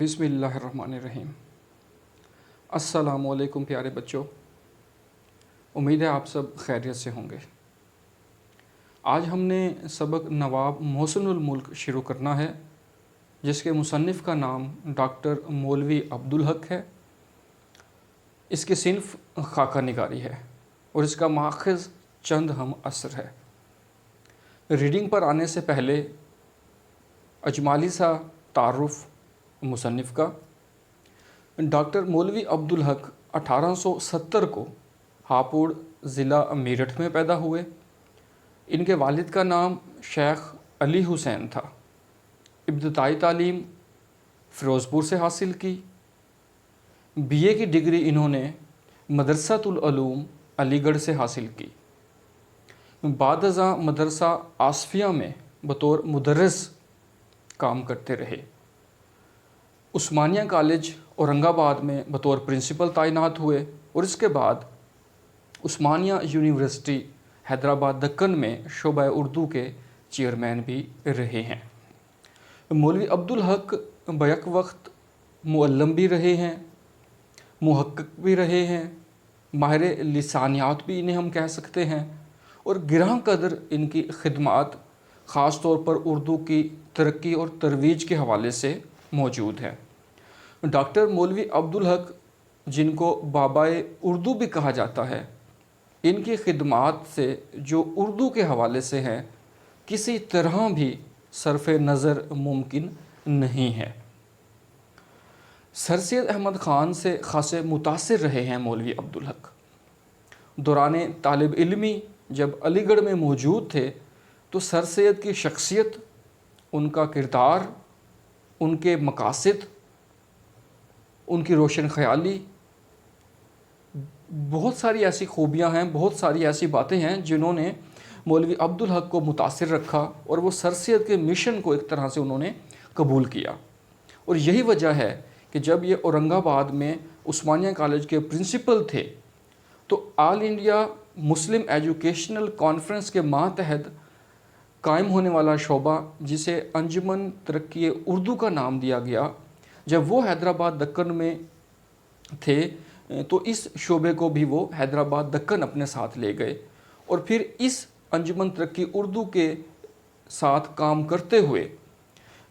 بسم اللہ الرحمن الرحیم۔ السلام علیکم پیارے بچوں، امید ہے آپ سب خیریت سے ہوں گے۔ آج ہم نے سبق نواب محسن الملک شروع کرنا ہے، جس کے مصنف کا نام ڈاکٹر مولوی عبدالحق ہے۔ اس کی صنف خاکہ نگاری ہے اور اس کا ماخذ چند ہم عصر ہے۔ ریڈنگ پر آنے سے پہلے اجمالی سا تعارف مصنف کا۔ ڈاکٹر مولوی عبدالحق 1870 کو ہاپوڑ ضلع میرٹھ میں پیدا ہوئے۔ ان کے والد کا نام شیخ علی حسین تھا۔ ابتدائی تعلیم فیروزپور سے حاصل کی۔ بی اے کی ڈگری انہوں نے مدرسۃ العلوم علی گڑھ سے حاصل کی۔ بعد ازاں مدرسہ آصفیہ میں بطور مدرس کام کرتے رہے۔ عثمانیہ کالج اورنگ آباد میں بطور پرنسپل تعینات ہوئے اور اس کے بعد عثمانیہ یونیورسٹی حیدرآباد دکن میں شعبہ اردو کے چیئرمین بھی رہے ہیں۔ مولوی عبدالحق بیک وقت معلم بھی رہے ہیں، محقق بھی رہے ہیں، ماہر لسانیات بھی انہیں ہم کہہ سکتے ہیں، اور گراں قدر ان کی خدمات خاص طور پر اردو کی ترقی اور ترویج کے حوالے سے موجود ہے۔ ڈاکٹر مولوی عبدالحق، جن کو بابائے اردو بھی کہا جاتا ہے، ان کی خدمات سے جو اردو کے حوالے سے ہیں کسی طرح بھی صرف نظر ممکن نہیں ہے۔ سر سید احمد خان سے خاصے متاثر رہے ہیں مولوی عبدالحق۔ دوران طالب علمی جب علی گڑھ میں موجود تھے تو سر سید کی شخصیت، ان کا کردار، ان کے مقاصد، ان کی روشن خیالی، بہت ساری ایسی خوبیاں ہیں، بہت ساری ایسی باتیں ہیں جنہوں نے مولوی عبدالحق کو متاثر رکھا اور وہ سر سید کے مشن کو ایک طرح سے انہوں نے قبول کیا۔ اور یہی وجہ ہے کہ جب یہ اورنگ آباد میں عثمانیہ کالج کے پرنسپل تھے تو آل انڈیا مسلم ایجوکیشنل کانفرنس کے ماتحت قائم ہونے والا شعبہ، جسے انجمن ترقی اردو کا نام دیا گیا، جب وہ حیدرآباد دکن میں تھے تو اس شعبے کو بھی وہ حیدرآباد دکن اپنے ساتھ لے گئے، اور پھر اس انجمن ترقی اردو کے ساتھ کام کرتے ہوئے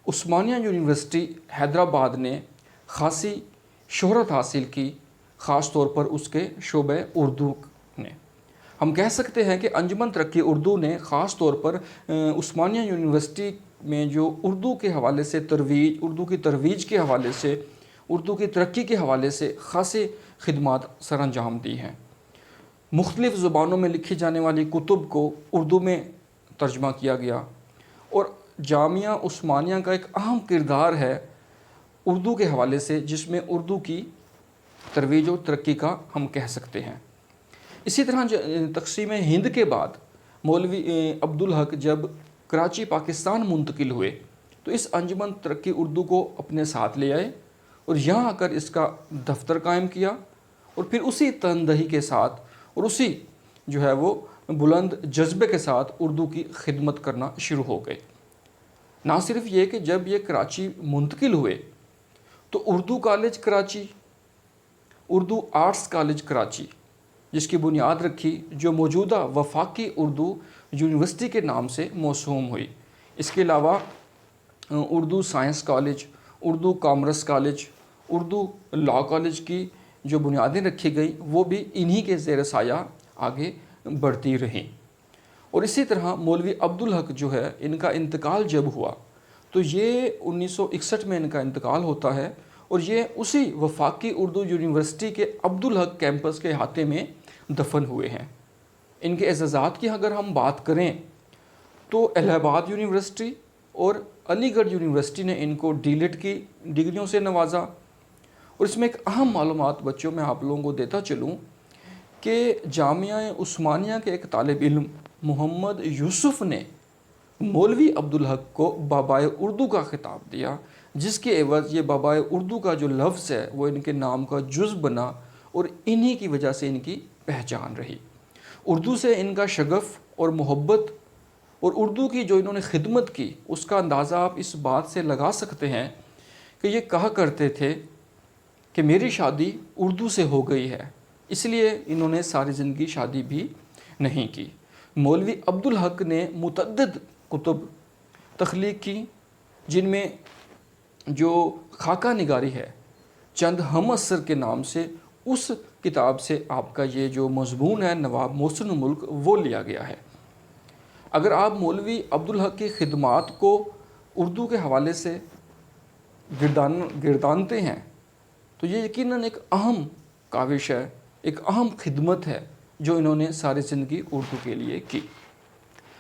عثمانیہ یونیورسٹی حیدرآباد نے خاصی شہرت حاصل کی، خاص طور پر اس کے شعبہ اردو نے۔ ہم کہہ سکتے ہیں کہ انجمن ترقی اردو نے خاص طور پر عثمانیہ یونیورسٹی میں جو اردو کے حوالے سے ترویج، اردو کی ترویج کے حوالے سے، اردو کی ترقی کے حوالے سے خاصی خدمات سر انجام دی ہیں۔ مختلف زبانوں میں لکھی جانے والی کتب کو اردو میں ترجمہ کیا گیا، اور جامعہ عثمانیہ کا ایک اہم کردار ہے اردو کے حوالے سے، جس میں اردو کی ترویج اور ترقی کا ہم کہہ سکتے ہیں۔ اسی طرح تقسیم ہند کے بعد مولوی عبدالحق جب کراچی پاکستان منتقل ہوئے تو اس انجمن ترقی اردو کو اپنے ساتھ لے آئے اور یہاں آ کر اس کا دفتر قائم کیا، اور پھر اسی تندہی کے ساتھ اور اسی جو ہے وہ بلند جذبے کے ساتھ اردو کی خدمت کرنا شروع ہو گئے۔ نہ صرف یہ کہ جب یہ کراچی منتقل ہوئے تو Urdu college Karachi, Urdu arts college Karachi, جس کی بنیاد رکھی جو موجودہ وفاقی اردو یونیورسٹی کے نام سے موسوم ہوئی۔ اس کے علاوہ Urdu science college, Urdu commerce college, Urdu law college کی جو بنیادیں رکھی گئیں وہ بھی انہی کے زیر سایہ آگے بڑھتی رہیں۔ اور اسی طرح مولوی عبدالحق جو ہے، ان کا انتقال جب ہوا تو یہ 1961 میں ان کا انتقال ہوتا ہے، اور یہ اسی وفاقی اردو یونیورسٹی کے عبدالحق کیمپس کے احاطے میں دفن ہوئے ہیں۔ ان کے اعزازات کی اگر ہم بات کریں تو الہ آباد یونیورسٹی اور علی گڑھ یونیورسٹی نے ان کو ڈی لٹ کی ڈگریوں سے نوازا۔ اور اس میں ایک اہم معلومات بچوں میں آپ لوگوں کو دیتا چلوں کہ جامعہ عثمانیہ کے ایک طالب علم محمد یوسف نے مولوی عبدالحق کو بابائے اردو کا خطاب دیا، جس کے عوض یہ بابائے اردو کا جو لفظ ہے وہ ان کے نام کا جز بنا، اور انہی کی وجہ سے ان کی پہچان رہی۔ اردو سے ان کا شغف اور محبت اور اردو کی جو انہوں نے خدمت کی، اس کا اندازہ آپ اس بات سے لگا سکتے ہیں کہ یہ کہا کرتے تھے کہ میری شادی اردو سے ہو گئی ہے، اس لیے انہوں نے ساری زندگی شادی بھی نہیں کی۔ مولوی عبدالحق نے متعدد کتب تخلیق کی، جن میں جو خاکہ نگاری ہے، چند ہم اثر کے نام سے اس کتاب سے آپ کا یہ جو مضمون ہے نواب محسن الملک وہ لیا گیا ہے۔ اگر آپ مولوی عبدالحق کی خدمات کو اردو کے حوالے سے گردانتے ہیں تو یہ یقیناً ایک اہم کاوش ہے، ایک اہم خدمت ہے جو انہوں نے ساری زندگی اردو کے لیے کی۔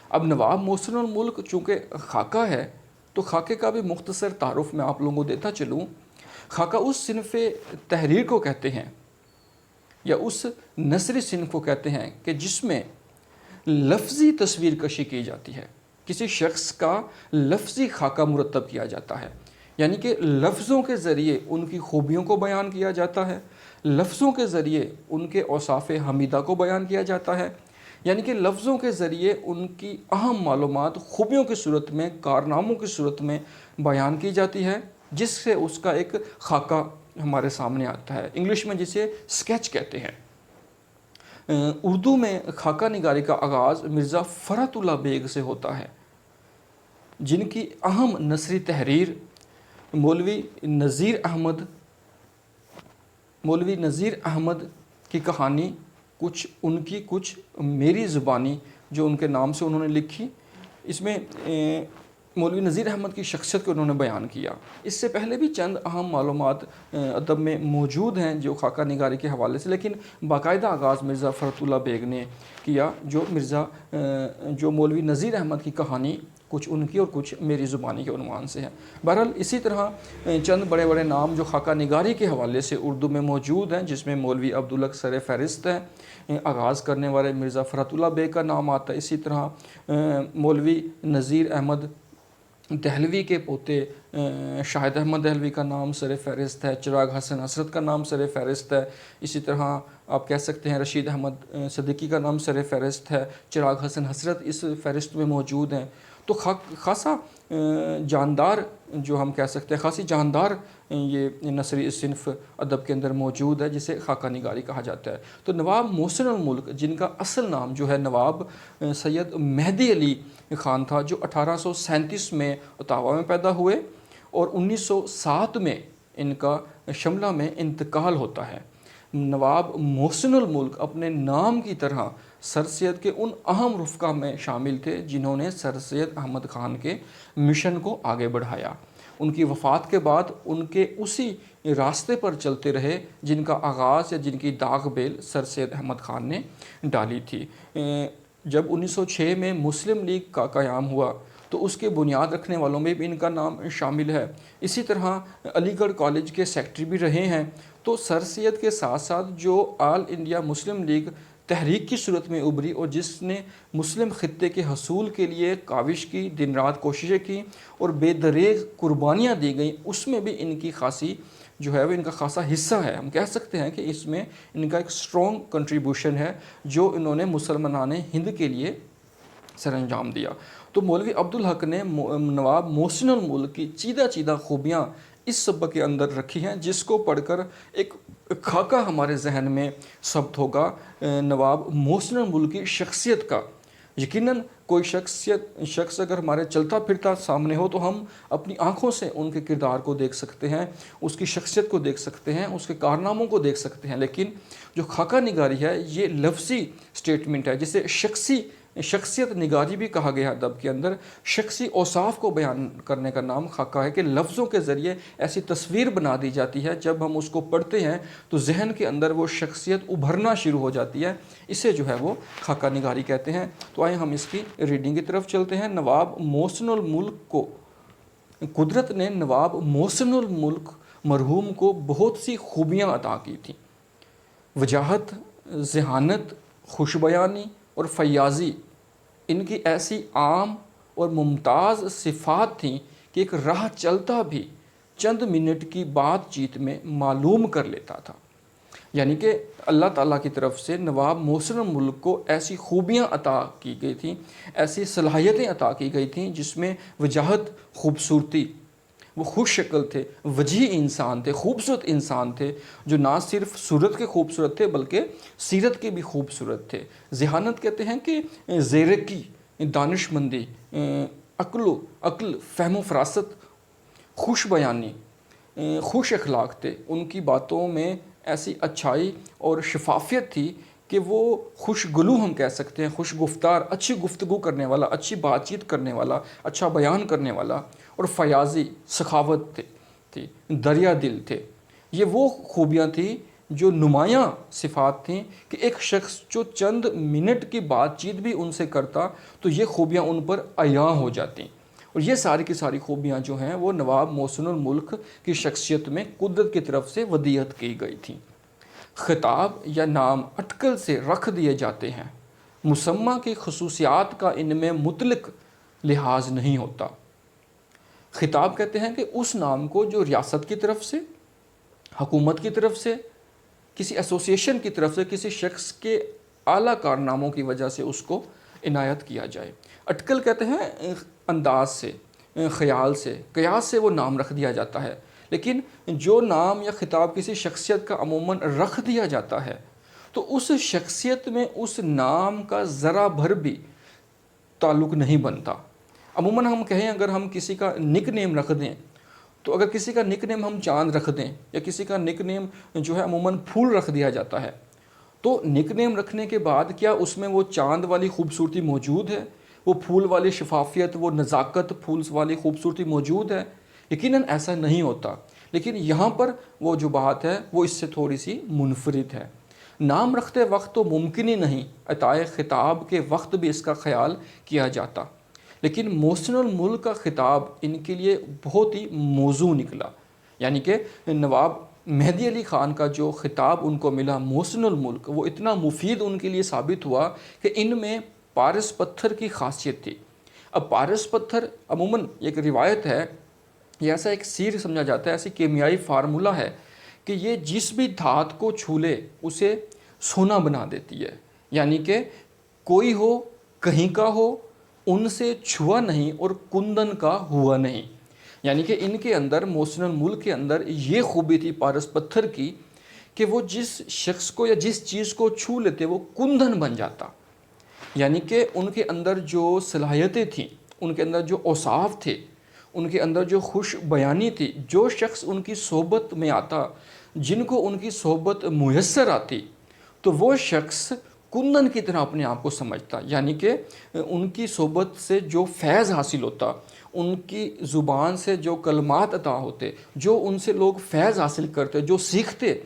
اب نواب محسن الملک چونکہ خاکہ ہے تو خاکے کا بھی مختصر تعارف میں آپ لوگوں کو دیتا چلوں۔ خاکہ اس صنف تحریر کو کہتے ہیں یا اس نثری صنف کو کہتے ہیں کہ جس میں لفظی تصویر کشی کی جاتی ہے، کسی شخص کا لفظی خاکہ مرتب کیا جاتا ہے، یعنی کہ لفظوں کے ذریعے ان کی خوبیوں کو بیان کیا جاتا ہے، لفظوں کے ذریعے ان کے اوصاف حمیدہ کو بیان کیا جاتا ہے، یعنی کہ لفظوں کے ذریعے ان کی اہم معلومات خوبیوں کی صورت میں، کارناموں کی صورت میں بیان کی جاتی ہے، جس سے اس کا ایک خاکہ ہمارے سامنے آتا ہے۔ انگلش میں جسے اسکیچ کہتے ہیں۔ اردو میں خاکہ نگاری کا آغاز مرزا فرحت اللہ بیگ سے ہوتا ہے، جن کی اہم نثری تحریر مولوی نذیر احمد کی کہانی، کچھ ان کی کچھ میری زبانی جو ان کے نام سے انہوں نے لکھی، اس میں مولوی نذیر احمد کی شخصیت کو انہوں نے بیان کیا۔ اس سے پہلے بھی چند اہم معلومات ادب میں موجود ہیں جو خاکہ نگاری کے حوالے سے، لیکن باقاعدہ آغاز مرزا فرحت اللہ بیگ نے کیا، جو مولوی نذیر احمد کی کہانی کچھ ان کی اور کچھ میری زبانی کے عنوان سے ہے۔ بہرحال اسی طرح چند بڑے بڑے نام جو خاکہ نگاری کے حوالے سے اردو میں موجود ہیں، جس میں مولوی عبدالحق سر فہرست ہے، آغاز کرنے والے مرزا فرحت اللہ بیگ کا نام آتا ہے۔ اسی طرح مولوی نذیر احمد دہلوی کے پوتے شاہد احمد دہلوی کا نام سر فہرست ہے، چراغ حسن حسرت کا نام سر فہرست ہے، اسی طرح آپ کہہ سکتے ہیں رشید احمد صدیقی کا نام سر فہرست ہے، چراغ حسن حسرت اس فہرست میں موجود ہیں۔ تو خاصا جاندار جو ہم کہہ سکتے ہیں، خاصی جاندار یہ نثری صنف ادب کے اندر موجود ہے جسے خاکہ نگاری کہا جاتا ہے۔ تو نواب محسن الملک، جن کا اصل نام جو ہے نواب سید مہدی علی خان تھا، جو 1837 میں اتاوا میں پیدا ہوئے اور 1907 میں ان کا شملہ میں انتقال ہوتا ہے۔ نواب محسن الملک اپنے نام کی طرح سر سید کے ان اہم رفقا میں شامل تھے جنہوں نے سر سید احمد خان کے مشن کو آگے بڑھایا۔ ان کی وفات کے بعد ان کے اسی راستے پر چلتے رہے جن کا آغاز یا جن کی داغ بیل سر سید احمد خان نے ڈالی تھی۔ جب 1906 میں مسلم لیگ کا قیام ہوا تو اس کے بنیاد رکھنے والوں میں بھی ان کا نام شامل ہے۔ اسی طرح علی گڑھ کالج کے سیکٹری بھی رہے ہیں۔ تو سر سید کے ساتھ ساتھ جو آل انڈیا مسلم لیگ تحریک کی صورت میں ابھری اور جس نے مسلم خطے کے حصول کے لیے کاوش کی، دن رات کوششیں کی اور بے دریغ قربانیاں دی گئیں، اس میں بھی ان کی خاصی جو ہے وہ ان کا خاصا حصہ ہے۔ ہم کہہ سکتے ہیں کہ اس میں ان کا ایک سٹرونگ کنٹریبیوشن ہے جو انہوں نے مسلمانان ہند کے لیے سر انجام دیا۔ تو مولوی عبدالحق نے نواب محسن الملک کی چیدہ خوبیاں اس سبق کے اندر رکھی ہیں، جس کو پڑھ کر ایک خاکہ ہمارے ذہن میں ثبت ہوگا نواب محسن الملک کی شخصیت کا۔ یقیناً کوئی شخص اگر ہمارے چلتا پھرتا سامنے ہو تو ہم اپنی آنکھوں سے ان کے کردار کو دیکھ سکتے ہیں، اس کی شخصیت کو دیکھ سکتے ہیں، اس کے کارناموں کو دیکھ سکتے ہیں، لیکن جو خاکہ نگاری ہے یہ لفظی سٹیٹمنٹ ہے، جسے شخصیت نگاری بھی کہا گیا ادب کے اندر۔ شخصی اوصاف کو بیان کرنے کا نام خاکہ ہے کہ لفظوں کے ذریعے ایسی تصویر بنا دی جاتی ہے، جب ہم اس کو پڑھتے ہیں تو ذہن کے اندر وہ شخصیت ابھرنا شروع ہو جاتی ہے، اسے جو ہے وہ خاکہ نگاری کہتے ہیں۔ تو آئیں ہم اس کی ریڈنگ کی طرف چلتے ہیں۔ نواب محسن الملک کو قدرت نے نواب محسن الملک مرحوم کو بہت سی خوبیاں عطا کی تھیں۔ وجاہت، ذہانت، خوش بیانی اور فیاضی ان کی ایسی عام اور ممتاز صفات تھیں کہ ایک راہ چلتا بھی چند منٹ کی بات چیت میں معلوم کر لیتا تھا۔ یعنی کہ اللہ تعالیٰ کی طرف سے نواب محسن الملک کو ایسی خوبیاں عطا کی گئی تھیں، ایسی صلاحیتیں عطا کی گئی تھیں جس میں وجاہت، خوبصورتی، وہ خوش شکل تھے، وجیح انسان تھے، خوبصورت انسان تھے، جو نہ صرف صورت کے خوبصورت تھے بلکہ سیرت کے بھی خوبصورت تھے۔ ذہانت کہتے ہیں کہ زیرکی، دانش مندی، عقل، فہم و فراست، خوش بیانی، خوش اخلاق تھے۔ ان کی باتوں میں ایسی اچھائی اور شفافیت تھی کہ وہ خوش گلو ہم کہہ سکتے ہیں، خوش گفتار، اچھی گفتگو کرنے والا، اچھی بات چیت کرنے والا، اچھا بیان کرنے والا، اور فیاضی، سخاوت تھی، دریا دل تھے۔ یہ وہ خوبیاں تھیں جو نمایاں صفات تھیں کہ ایک شخص جو چند منٹ کی بات چیت بھی ان سے کرتا تو یہ خوبیاں ان پر عیاں ہو جاتی۔ اور یہ ساری کی ساری خوبیاں جو ہیں وہ نواب محسن الملک کی شخصیت میں قدرت کی طرف سے ودیعت کی گئی تھیں۔ خطاب یا نام اٹکل سے رکھ دیے جاتے ہیں، مسمہ کی خصوصیات کا ان میں مطلق لحاظ نہیں ہوتا۔ خطاب کہتے ہیں کہ اس نام کو جو ریاست کی طرف سے، حکومت کی طرف سے، کسی ایسوسیشن کی طرف سے، کسی شخص کے اعلیٰ کارناموں کی وجہ سے اس کو عنایت کیا جائے۔ اٹکل کہتے ہیں انداز سے، خیال سے، قیاس سے وہ نام رکھ دیا جاتا ہے۔ لیکن جو نام یا خطاب کسی شخصیت کا عموماً رکھ دیا جاتا ہے تو اس شخصیت میں اس نام کا ذرا بھر بھی تعلق نہیں بنتا۔ عموماً ہم کہیں اگر ہم کسی کا نک نیم رکھ دیں تو اگر کسی کا نک نیم ہم چاند رکھ دیں یا کسی کا نک نیم جو ہے عموماً پھول رکھ دیا جاتا ہے، تو نک نیم رکھنے کے بعد کیا اس میں وہ چاند والی خوبصورتی موجود ہے، وہ پھول والی شفافیت، وہ نزاکت، پھول والی خوبصورتی موجود ہے؟ یقیناً ایسا نہیں ہوتا۔ لیکن یہاں پر وہ جو بات ہے وہ اس سے تھوڑی سی منفرد ہے۔ نام رکھتے وقت تو ممکن ہی نہیں عطائے خطاب کے وقت بھی اس کا خیال کیا جاتا، لیکن محسن الملک کا خطاب ان کے لیے بہت ہی موزوں نکلا۔ یعنی کہ نواب مہدی علی خان کا جو خطاب ان کو ملا محسن الملک، وہ اتنا مفید ان کے لیے ثابت ہوا کہ ان میں پارس پتھر کی خاصیت تھی۔ اب پارس پتھر عموماً ایک روایت ہے، یہ ایسا ایک سیر سمجھا جاتا ہے، ایسی کیمیائی فارمولہ ہے کہ یہ جس بھی دھات کو چھو لے اسے سونا بنا دیتی ہے۔ یعنی کہ کوئی ہو، کہیں کا ہو، ان سے چھوا نہیں اور کندن کا ہوا نہیں۔ یعنی کہ ان کے اندر، محسن الملک کے اندر یہ خوبی تھی پارس پتھر کی کہ وہ جس شخص کو یا جس چیز کو چھو لیتے وہ کندن بن جاتا۔ یعنی کہ ان کے اندر جو صلاحیتیں تھیں، ان کے اندر جو اوصاف تھے، ان کے اندر جو خوش بیانی تھی، جو شخص ان کی صحبت میں آتا، جن کو ان کی صحبت میسر آتی، تو وہ شخص کندن کی طرح اپنے آپ کو سمجھتا۔ یعنی کہ ان کی صحبت سے جو فیض حاصل ہوتا، ان کی زبان سے جو کلمات عطا ہوتے، جو ان سے لوگ فیض حاصل کرتے، جو سیکھتے،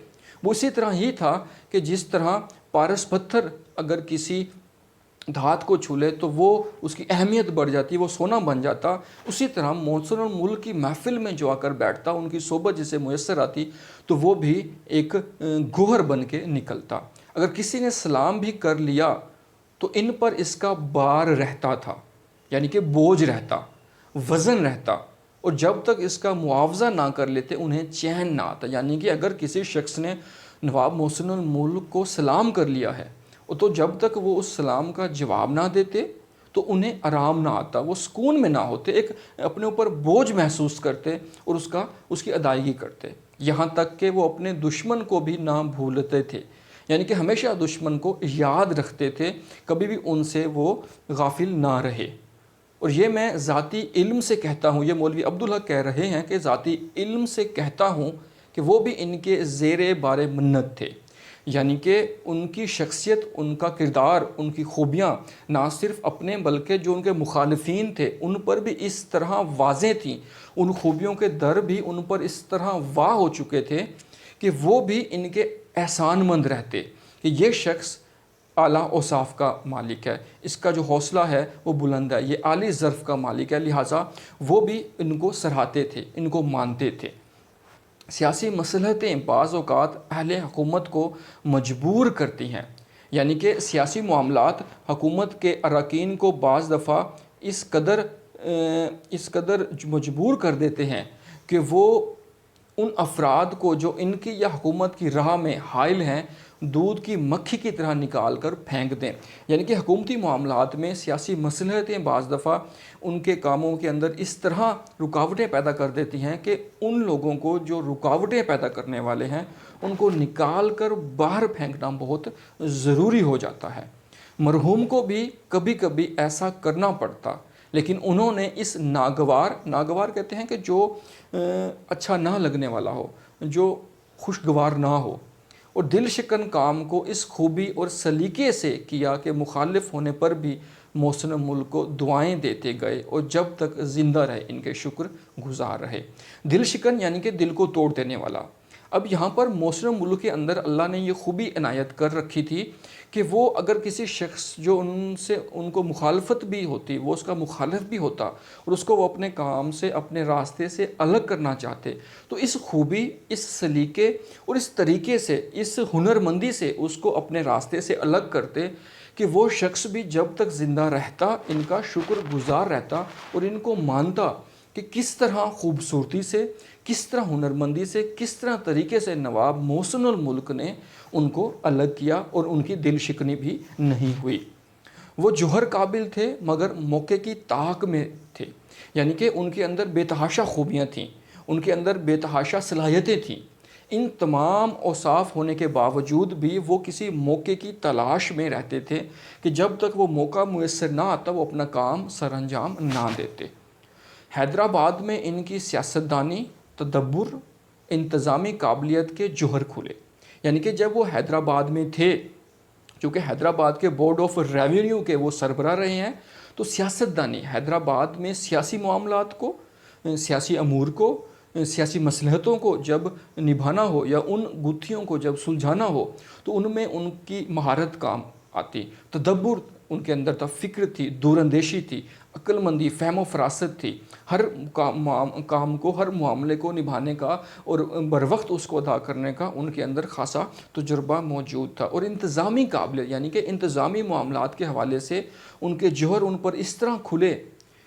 وہ اسی طرح ہی تھا کہ جس طرح پارس پتھر اگر کسی دھات کو چھو لے تو وہ اس کی اہمیت بڑھ جاتی، وہ سونا بن جاتا۔ اسی طرح محسن الملک کی محفل میں جو آ کر بیٹھتا، ان کی صحبت جسے میسر آتی تو وہ بھی ایک گوہر بن کے نکلتا۔ اگر کسی نے سلام بھی کر لیا تو ان پر اس کا بار رہتا تھا، یعنی کہ بوجھ رہتا، وزن رہتا، اور جب تک اس کا معاوضہ نہ کر لیتے انہیں چین نہ آتا۔ یعنی کہ اگر کسی شخص نے نواب محسن الملک کو سلام کر لیا ہے تو جب تک وہ اس سلام کا جواب نہ دیتے تو انہیں آرام نہ آتا، وہ سکون میں نہ ہوتے، ایک اپنے اوپر بوجھ محسوس کرتے اور اس کی ادائیگی کرتے، یہاں تک کہ وہ اپنے دشمن کو بھی نہ بھولتے تھے۔ یعنی کہ ہمیشہ دشمن کو یاد رکھتے تھے، کبھی بھی ان سے وہ غافل نہ رہے۔ اور یہ میں ذاتی علم سے کہتا ہوں، یہ مولوی عبدالحق کہہ رہے ہیں کہ ذاتی علم سے کہتا ہوں کہ وہ بھی ان کے زیر بار منت تھے۔ یعنی کہ ان کی شخصیت، ان کا کردار، ان کی خوبیاں نہ صرف اپنے بلکہ جو ان کے مخالفین تھے ان پر بھی اس طرح واضح تھیں، ان خوبیوں کے در بھی ان پر اس طرح واہ ہو چکے تھے کہ وہ بھی ان کے احسان مند رہتے کہ یہ شخص اعلیٰ اوصاف کا مالک ہے، اس کا جو حوصلہ ہے وہ بلند ہے، یہ عالی ظرف کا مالک ہے، لہٰذا وہ بھی ان کو سراہتے تھے، ان کو مانتے تھے۔ سیاسی مصلحتیں بعض اوقات اہل حکومت کو مجبور کرتی ہیں، یعنی کہ سیاسی معاملات حکومت کے اراکین کو بعض دفعہ اس قدر مجبور کر دیتے ہیں کہ وہ ان افراد کو جو ان کی یا حکومت کی راہ میں حائل ہیں دودھ کی مکھی کی طرح نکال کر پھینک دیں۔ یعنی کہ حکومتی معاملات میں سیاسی مصلحتیں بعض دفعہ ان کے کاموں کے اندر اس طرح رکاوٹیں پیدا کر دیتی ہیں کہ ان لوگوں کو جو رکاوٹیں پیدا کرنے والے ہیں ان کو نکال کر باہر پھینکنا بہت ضروری ہو جاتا ہے۔ مرحوم کو بھی کبھی کبھی ایسا کرنا پڑتا، لیکن انہوں نے اس ناگوار کہتے ہیں کہ جو اچھا نہ لگنے والا ہو، جو خوشگوار نہ ہو، اور دل شکن کام کو اس خوبی اور سلیقے سے کیا کہ مخالف ہونے پر بھی محسن ملک کو دعائیں دیتے گئے اور جب تک زندہ رہے ان کے شکر گزار رہے۔ دل شکن یعنی کہ دل کو توڑ دینے والا۔ اب یہاں پر محسن ملک کے اندر اللہ نے یہ خوبی عنایت کر رکھی تھی کہ وہ اگر کسی شخص جو ان کو مخالفت بھی ہوتی، وہ اس کا مخالف بھی ہوتا اور اس کو وہ اپنے کام سے اپنے راستے سے الگ کرنا چاہتے، تو اس خوبی، اس سلیقے اور اس طریقے سے، اس ہنرمندی سے اس کو اپنے راستے سے الگ کرتے کہ وہ شخص بھی جب تک زندہ رہتا ان کا شکر گزار رہتا اور ان کو مانتا کہ کس طرح خوبصورتی سے، کس طرح ہنرمندی سے، کس طرح طریقے سے نواب محسن الملک نے ان کو الگ کیا اور ان کی دل شکنی بھی نہیں ہوئی۔ وہ جوہر قابل تھے مگر موقع کی طاق میں تھے، یعنی کہ ان کے اندر بے تحاشا خوبیاں تھیں، ان کے اندر بے تحاشا صلاحیتیں تھیں۔ ان تمام اوصاف ہونے کے باوجود بھی وہ کسی موقع کی تلاش میں رہتے تھے کہ جب تک وہ موقع میسر نہ آتا وہ اپنا کام سر انجام نہ دیتے۔ حیدرآباد میں ان کی سیاستدانی، تدبر، انتظامی قابلیت کے جوہر کھلے۔ یعنی کہ جب وہ حیدرآباد میں تھے، چونکہ حیدرآباد کے بورڈ آف ریونیو کے وہ سربراہ رہے ہیں، تو سیاستدانی حیدرآباد میں سیاسی معاملات کو، سیاسی امور کو، سیاسی مصلحتوں کو جب نبھانا ہو یا ان گتھیوں کو جب سلجھانا ہو تو ان میں ان کی مہارت کام آتی۔ تدبر ان کے اندر تھا، فکر تھی، دور اندیشی تھی، عقل مندی، فہم و فراست تھی، ہر کام کو، ہر معاملے کو نبھانے کا اور بروقت اس کو ادا کرنے کا ان کے اندر خاصا تجربہ موجود تھا۔ اور انتظامی قابلیت یعنی کہ انتظامی معاملات کے حوالے سے ان کے جوہر ان پر اس طرح کھلے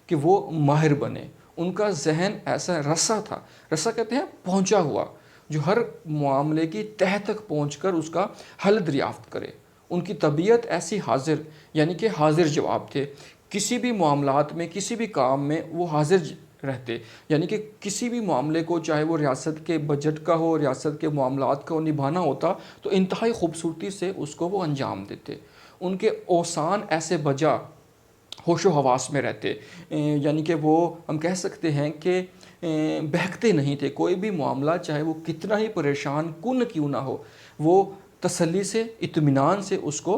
کہ وہ ماہر بنے۔ ان کا ذہن ایسا رسا تھا، رسا کہتے ہیں پہنچا ہوا، جو ہر معاملے کی تہہ تک پہنچ کر اس کا حل دریافت کرے۔ ان کی طبیعت ایسی حاضر، یعنی کہ حاضر جواب تھے، کسی بھی معاملات میں، کسی بھی کام میں وہ حاضر رہتے، یعنی کہ کسی بھی معاملے کو، چاہے وہ ریاست کے بجٹ کا ہو، ریاست کے معاملات کو نبھانا ہوتا تو انتہائی خوبصورتی سے اس کو وہ انجام دیتے۔ ان کے اوسان ایسے بجا ہوش و حواس میں رہتے، یعنی کہ وہ ہم کہہ سکتے ہیں کہ بہکتے نہیں تھے۔ کوئی بھی معاملہ چاہے وہ کتنا ہی پریشان کن کیوں نہ ہو، وہ تسلی سے، اطمینان سے اس کو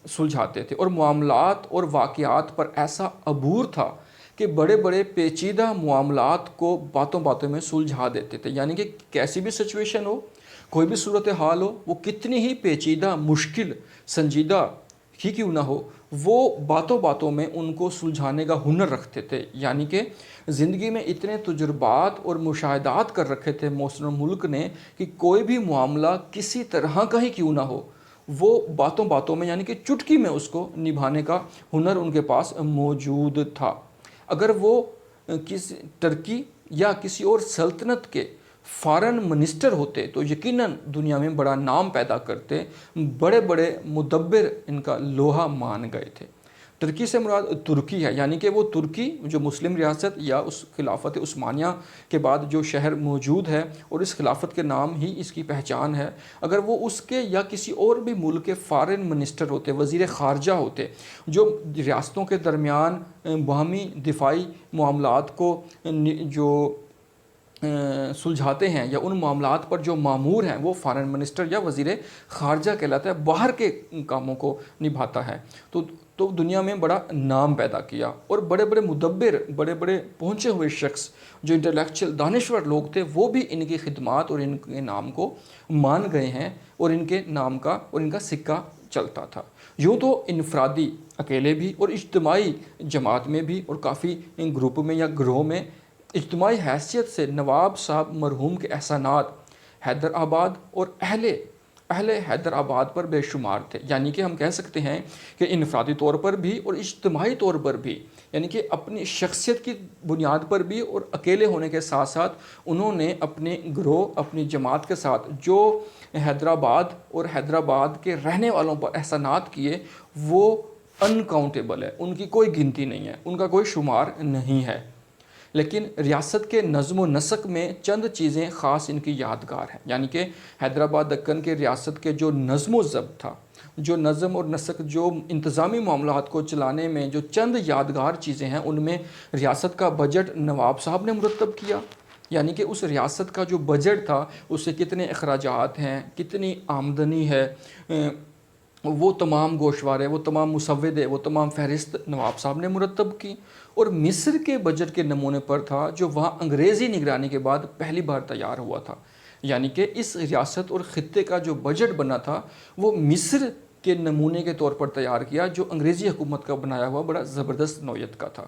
سلجھاتے تھے۔ اور معاملات اور واقعات پر ایسا عبور تھا کہ بڑے بڑے پیچیدہ معاملات کو باتوں باتوں میں سلجھا دیتے تھے۔ یعنی کہ کیسی بھی سچویشن ہو، کوئی بھی صورتحال ہو، وہ کتنی ہی پیچیدہ، مشکل، سنجیدہ ہی کیوں نہ ہو، وہ باتوں باتوں میں ان کو سلجھانے کا ہنر رکھتے تھے۔ یعنی کہ زندگی میں اتنے تجربات اور مشاہدات کر رکھے تھے محسن ملک نے کہ کوئی بھی معاملہ کسی طرح کا ہی کیوں نہ ہو، وہ باتوں باتوں میں، یعنی کہ چٹکی میں اس کو نبھانے کا ہنر ان کے پاس موجود تھا۔ اگر وہ کسی ترکی یا کسی اور سلطنت کے فارن منسٹر ہوتے تو یقیناً دنیا میں بڑا نام پیدا کرتے، بڑے بڑے مدبر ان کا لوہا مان گئے تھے۔ ترکی سے مراد ترکی ہے، یعنی کہ وہ ترکی جو مسلم ریاست یا اس خلافت عثمانیہ کے بعد جو شہر موجود ہے اور اس خلافت کے نام ہی اس کی پہچان ہے، اگر وہ اس کے یا کسی اور بھی ملک کے فارن منسٹر ہوتے، وزیر خارجہ ہوتے، جو ریاستوں کے درمیان باہمی دفاعی معاملات کو جو سلجھاتے ہیں یا ان معاملات پر جو مامور ہیں، وہ فارن منسٹر یا وزیر خارجہ کہلاتا ہے، باہر کے کاموں کو نبھاتا ہے، تو دنیا میں بڑا نام پیدا کیا۔ اور بڑے بڑے مدبر، بڑے بڑے پہنچے ہوئے شخص جو انٹلیکچوئل دانشور لوگ تھے، وہ بھی ان کی خدمات اور ان کے نام کو مان گئے ہیں اور ان کے نام کا اور ان کا سکہ چلتا تھا۔ یوں تو انفرادی، اکیلے بھی، اور اجتماعی جماعت میں بھی، اور کافی گروپ میں یا گروہ میں، اجتماعی حیثیت سے نواب صاحب مرحوم کے احسانات حیدرآباد اور اہل اہل حیدرآباد پر بے شمار تھے، یعنی کہ ہم کہہ سکتے ہیں کہ انفرادی طور پر بھی اور اجتماعی طور پر بھی، یعنی کہ اپنی شخصیت کی بنیاد پر بھی اور اکیلے ہونے کے ساتھ ساتھ انہوں نے اپنے گروہ، اپنی جماعت کے ساتھ جو حیدرآباد اور حیدرآباد کے رہنے والوں پر احسانات کیے وہ انکاؤنٹیبل ہے، ان کی کوئی گنتی نہیں ہے، ان کا کوئی شمار نہیں ہے۔ لیکن ریاست کے نظم و نسق میں چند چیزیں خاص ان کی یادگار ہیں، یعنی کہ حیدرآباد دکن کے ریاست کے جو نظم و ضبط تھا، جو نظم اور نسق، جو انتظامی معاملات کو چلانے میں جو چند یادگار چیزیں ہیں، ان میں ریاست کا بجٹ نواب صاحب نے مرتب کیا، یعنی کہ اس ریاست کا جو بجٹ تھا اس سے کتنے اخراجات ہیں، کتنی آمدنی ہے، وہ تمام گوشوارے، وہ تمام مسودے، وہ تمام فہرست نواب صاحب نے مرتب کی۔ اور مصر کے بجٹ کے نمونے پر تھا جو وہاں انگریزی نگرانی کے بعد پہلی بار تیار ہوا تھا، یعنی کہ اس ریاست اور خطے کا جو بجٹ بنا تھا وہ مصر کے نمونے کے طور پر تیار کیا، جو انگریزی حکومت کا بنایا ہوا بڑا زبردست نوعیت کا تھا۔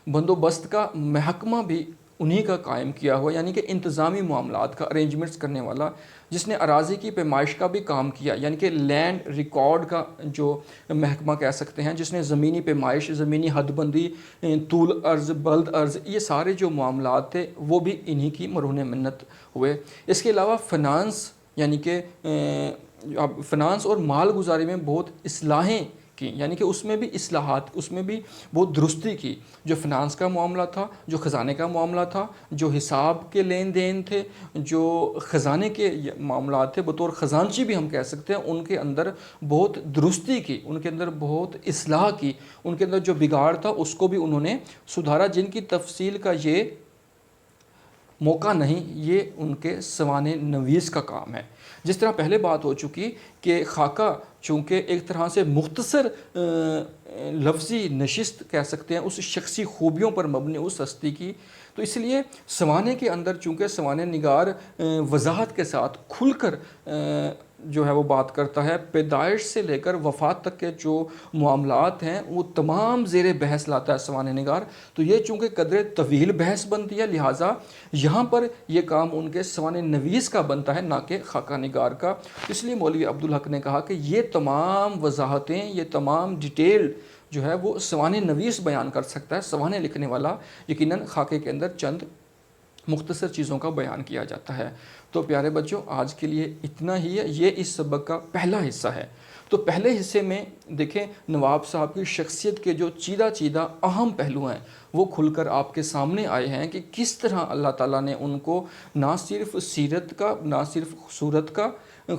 بندوبست کا محکمہ بھی انہی کا قائم کیا ہوا، یعنی کہ انتظامی معاملات کا ارینجمنٹس کرنے والا، جس نے اراضی کی پیمائش کا بھی کام کیا، یعنی کہ لینڈ ریکارڈ کا جو محکمہ کہہ سکتے ہیں، جس نے زمینی پیمائش، زمینی حد بندی، طول عرض، بلد عرض، یہ سارے جو معاملات تھے وہ بھی انہی کی مرہون منت ہوئے۔ اس کے علاوہ فنانس، یعنی کہ فنانس اور مال گزاری میں بہت اصلاحیں کی، یعنی کہ اس میں بھی اصلاحات، اس میں بھی بہت درستی کی۔ جو فنانس کا معاملہ تھا، جو خزانے کا معاملہ تھا، جو حساب کے لین دین تھے، جو خزانے کے معاملات تھے، بطور خزانچی بھی ہم کہہ سکتے ہیں، ان کے اندر بہت درستی کی، ان کے اندر بہت اصلاح کی، ان کے اندر جو بگاڑ تھا اس کو بھی انہوں نے سدھارا، جن کی تفصیل کا یہ موقع نہیں، یہ ان کے سوانح نویس کا کام ہے۔ جس طرح پہلے بات ہو چکی کہ خاکہ چونکہ ایک طرح سے مختصر لفظی نشست کہہ سکتے ہیں اس شخصی خوبیوں پر مبنی اس ہستی کی، تو اس لیے سوانح کے اندر چونکہ سوانح نگار وضاحت کے ساتھ کھل کر جو ہے وہ بات کرتا ہے، پیدائش سے لے کر وفات تک کے جو معاملات ہیں وہ تمام زیر بحث لاتا ہے سوانح نگار، تو یہ چونکہ قدر طویل بحث بنتی ہے، لہٰذا یہاں پر یہ کام ان کے سوانح نویس کا بنتا ہے، نہ کہ خاکہ نگار کا۔ اس لیے مولوی عبدالحق نے کہا کہ یہ تمام وضاحتیں، یہ تمام ڈیٹیل جو ہے وہ سوانح نویس بیان کر سکتا ہے، سوانح لکھنے والا یقیناً خاکے کے اندر چند مختصر چیزوں کا بیان کیا جاتا ہے۔ تو پیارے بچوں، آج کے لیے اتنا ہی ہے، یہ اس سبق کا پہلا حصہ ہے۔ تو پہلے حصے میں دیکھیں نواب صاحب کی شخصیت کے جو چیدہ اہم پہلو ہیں وہ کھل کر آپ کے سامنے آئے ہیں کہ کس طرح اللہ تعالیٰ نے ان کو نہ صرف سیرت کا، نہ صرف صورت کا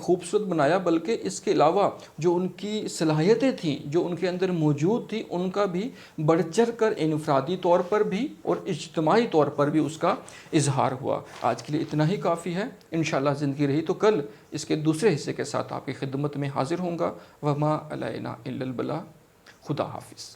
خوبصورت بنایا، بلکہ اس کے علاوہ جو ان کی صلاحیتیں تھیں، جو ان کے اندر موجود تھی، ان کا بھی بڑھ چڑھ کر انفرادی طور پر بھی اور اجتماعی طور پر بھی اس کا اظہار ہوا۔ آج کے لیے اتنا ہی کافی ہے، انشاءاللہ زندگی رہی تو کل اس کے دوسرے حصے کے ساتھ آپ کی خدمت میں حاضر ہوں گا۔ وما علینا الا البلاغ۔ خدا حافظ۔